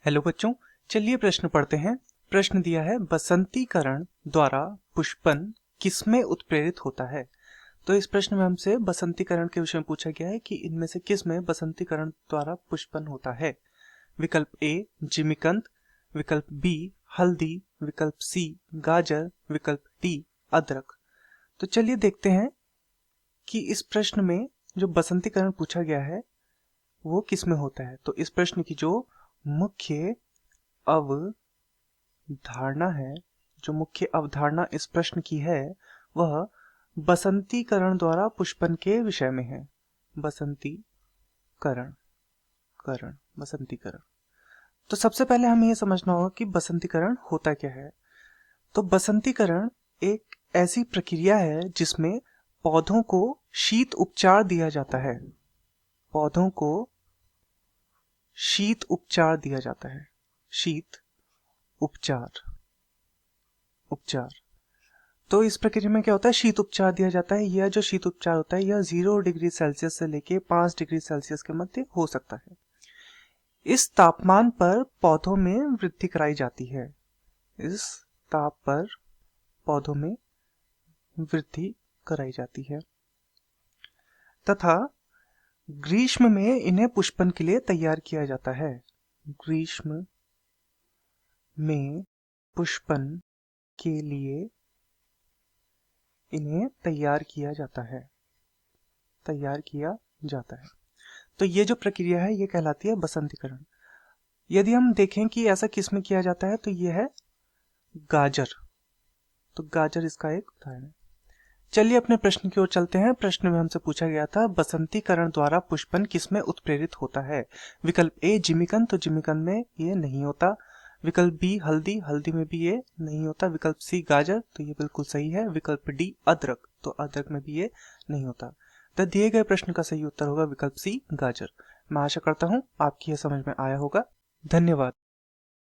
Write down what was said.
Hello बच्चों, चलिए प्रश्न पढ़ते हैं। प्रश्न दिया है बसंतीकरण द्वारा पुष्पन किसमें उत्प्रेरित होता है। तो इस प्रश्न में हमसे बसंतीकरण के विषय में पूछा गया है कि इनमें से किस में बसंतीकरण द्वारा पुष्पन होता है। विकल्प ए जिमीकंद, विकल्प बी हल्दी, विकल्प सी गाजर, विकल्प डी अदरक। तो चलिए देखते हैं कि इस प्रश्न में जो बसंतीकरण पूछा गया है वो किस में होता है। तो इस प्रश्न की जो मुख्य अवधारणा है, जो मुख्य अवधारणा इस प्रश्न की है वह बसंतीकरण द्वारा पुष्पन के विषय में है। बसंतीकरण करण बसंतीकरण। तो सबसे पहले हमें यह समझना होगा कि बसंतीकरण होता क्या है। तो बसंतीकरण एक ऐसी प्रक्रिया है जिसमें पौधों को शीत उपचार दिया जाता है। पौधों को शीत उपचार दिया जाता है। शीत उपचार उपचार। तो इस प्रक्रिया में क्या होता है, शीत उपचार दिया जाता है। यह जो शीत उपचार होता है यह 0 डिग्री सेल्सियस से लेके 5 डिग्री सेल्सियस के मध्य हो सकता है। इस तापमान पर पौधों में वृद्धि कराई जाती है। इस ताप पर पौधों में वृद्धि कराई जाती है तथा ग्रीष्म में इन्हें पुष्पन के लिए तैयार किया जाता है। ग्रीष्म में पुष्पन के लिए इन्हें तैयार किया जाता है। तैयार किया जाता है। तो ये जो प्रक्रिया है ये कहलाती है बसंतीकरण। यदि हम देखें कि ऐसा किस में किया जाता है तो ये है गाजर। तो गाजर इसका एक उदाहरण है। चलिए अपने प्रश्न की ओर चलते हैं। प्रश्न में हमसे पूछा गया था बसंतीकरण द्वारा पुष्पन किसमें उत्प्रेरित होता है। विकल्प ए जिमीकंद, तो जिमीकंद में ये नहीं होता। विकल्प बी हल्दी, हल्दी में भी ये नहीं होता। विकल्प सी गाजर, तो ये बिल्कुल सही है। विकल्प डी अदरक, तो अदरक में भी ये नहीं होता। तो दिए गए प्रश्न का सही उत्तर होगा विकल्प सी गाजर। मैं आशा करता हूँ आपकी यह समझ में आया होगा। धन्यवाद।